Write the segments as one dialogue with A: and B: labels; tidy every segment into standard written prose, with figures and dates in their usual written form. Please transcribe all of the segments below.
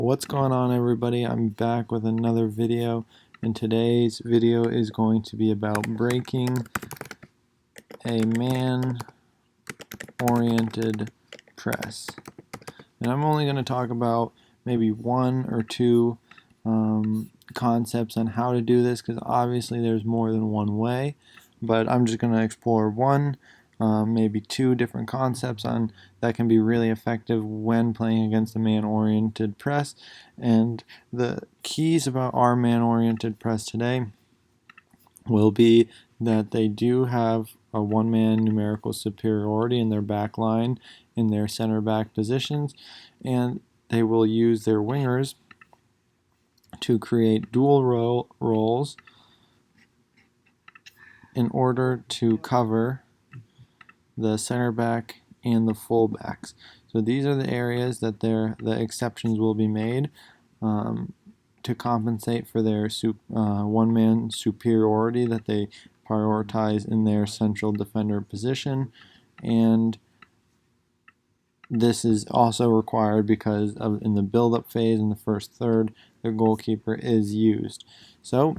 A: What's going on, everybody? I'm back with another video, and today's video is going to be about breaking a man-oriented press. And I'm only going to talk about maybe one or two concepts on how to do this, because obviously there's more than one way, but I'm just going to explore one, maybe two different concepts on that can be really effective when playing against a man-oriented press. And the keys about our man-oriented press today will be that they do have a one-man numerical superiority in their back line, in their center back positions, and they will use their wingers to create dual roles in order to cover the center back and the fullbacks. So these are the areas that the exceptions will be made to compensate for their one-man superiority that they prioritize in their central defender position. And this is also required because in the build-up phase, in the first third, the goalkeeper is used. So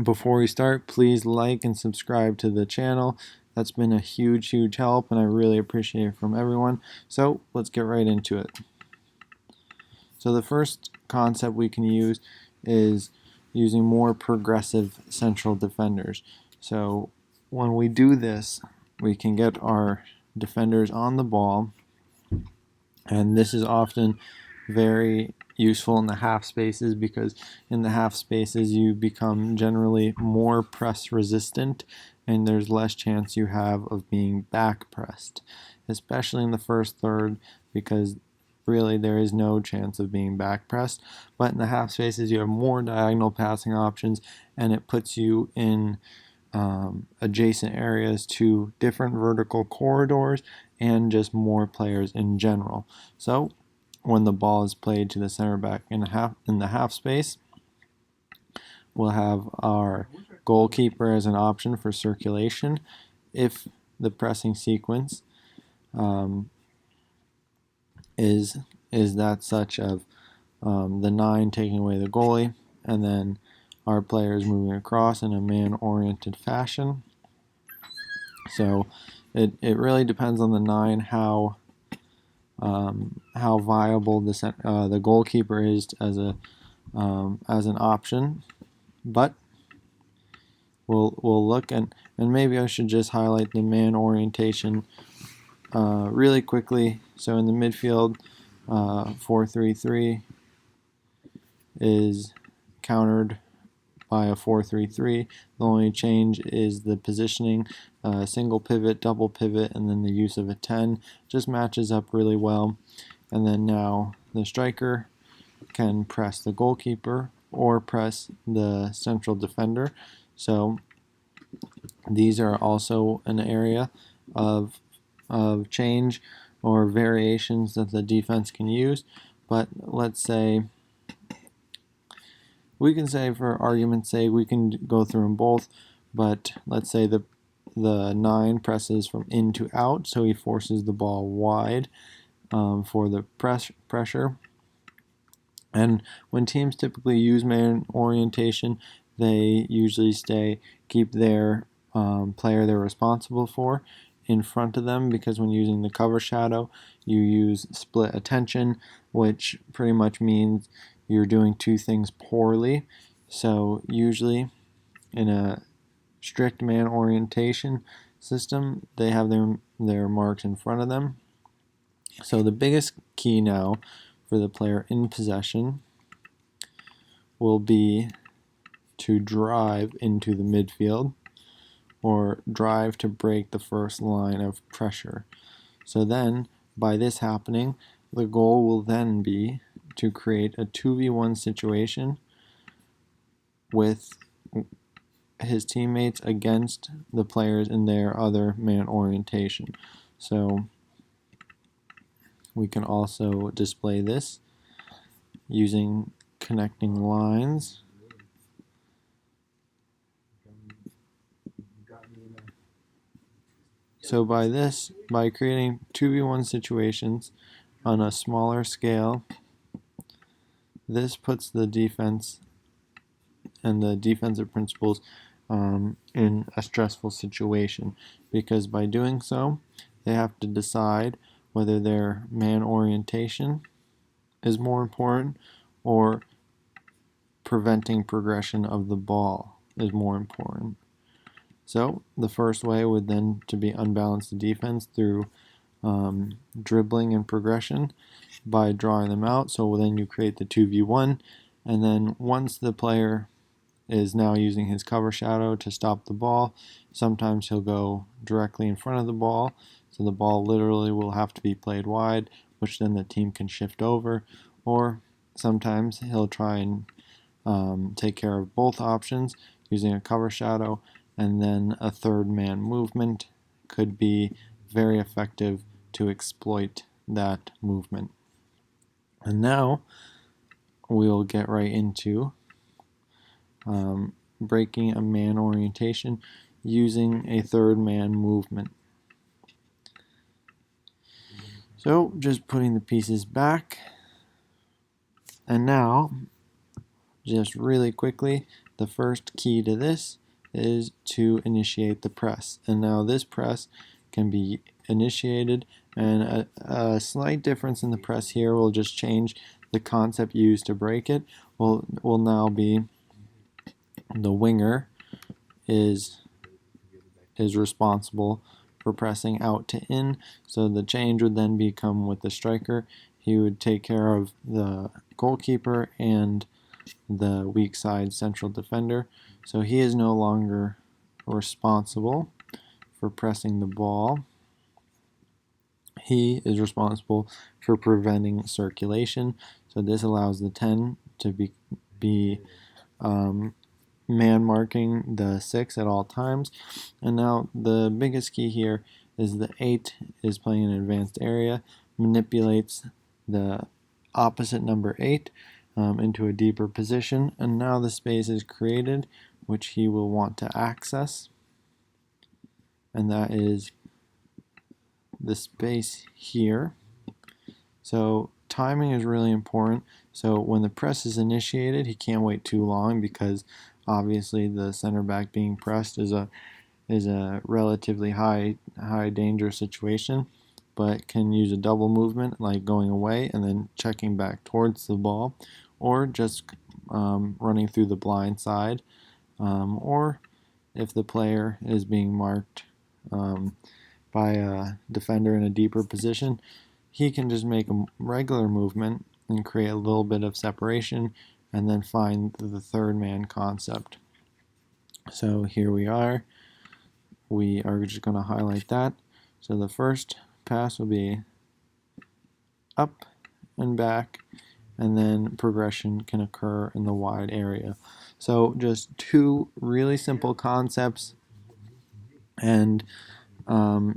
A: before we start, please like and subscribe to the channel. That's been a huge help, and I really appreciate it from everyone. So let's get right into it. So the first concept we can use is using more progressive central defenders. So when we do this, we can get our defenders on the ball, and this is often very useful in the half spaces, because in the half spaces you become generally more press resistant and there's less chance you have of being back pressed, especially in the first third, because really there is no chance of being back pressed. But in the half spaces you have more diagonal passing options, and it puts you in adjacent areas to different vertical corridors and just more players in general. So when the ball is played to the center back in the half space, we'll have our goalkeeper as an option for circulation if the pressing sequence is that such of the 9 taking away the goalie, and then our players moving across in a man-oriented fashion. So it really depends on the 9 how viable the goalkeeper is as an option. But we'll look, and maybe I should just highlight the man orientation really quickly. So in the midfield, 4-3-3 is countered by a 4-3-3. The only change is the positioning, single pivot, double pivot, and then the use of a 10 just matches up really well. And then now the striker can press the goalkeeper or press the central defender. So these are also an area of change or variations that the defense can use. But let's say, we can say for argument's sake, we can go through them both, but let's say the 9 presses from in to out, so he forces the ball wide for the pressure. And when teams typically use man orientation, they usually keep their player they're responsible for in front of them, because when using the cover shadow, you use split attention, which pretty much means you're doing two things poorly. So usually in a strict man orientation system, they have their marks in front of them. So the biggest key now for the player in possession will be to drive into the midfield, or drive to break the first line of pressure. So then, by this happening, the goal will then be to create a 2v1 situation with his teammates against the players in their other man orientation. So we can also display this using connecting lines. So by creating 2v1 situations on a smaller scale this puts the defense and the defensive principals in a stressful situation, because by doing so, they have to decide whether their man orientation is more important or preventing progression of the ball is more important. So the first way would then to be unbalance the defense through dribbling and progression by drawing them out. So then you create the 2v1, and then once the player is now using his cover shadow to stop the ball, sometimes he'll go directly in front of the ball, so the ball literally will have to be played wide, which then the team can shift over, or sometimes he'll try and take care of both options using a cover shadow, and then a third man movement could be very effective to exploit that movement. And now we'll get right into breaking a man orientation using a third man movement. So just putting the pieces back, and now just really quickly, the first key to this is to initiate the press. And now this press can be initiated, and a slight difference in the press here will just change the concept used to break it. Will now be the winger is responsible for pressing out to in. So the change would then become with the striker. He would take care of the goalkeeper and the weak side central defender. So he is no longer responsible for pressing the ball. He is responsible for preventing circulation. So this allows the 10 to be man marking the 6 at all times. And now the biggest key here is the 8 is playing an advanced area, manipulates the opposite number 8 into a deeper position, and now the space is created which he will want to access, and that is the space here. So timing is really important. So when the press is initiated, he can't wait too long, because obviously the center back being pressed is a relatively high danger situation, but can use a double movement like going away and then checking back towards the ball, or just running through the blind side, or if the player is being marked by a defender in a deeper position, he can just make a regular movement and create a little bit of separation and then find the third man concept. So here we are just going to highlight that. So the first pass will be up and back, and then progression can occur in the wide area. So just two really simple concepts, and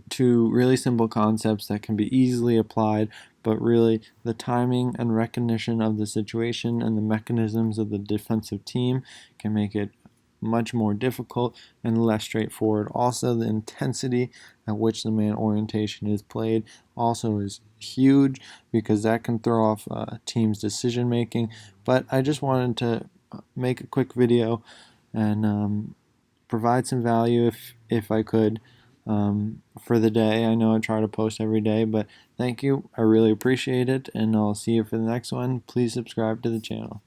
A: two really simple concepts that can be easily applied, but really the timing and recognition of the situation and the mechanisms of the defensive team can make it much more difficult and less straightforward. Also, the intensity at which the man orientation is played also is huge, because that can throw off a team's decision making. But I just wanted to make a quick video and provide some value if I could for the day. I know I try to post every day, but thank you. I really appreciate it, and I'll see you for the next one. Please subscribe to the channel.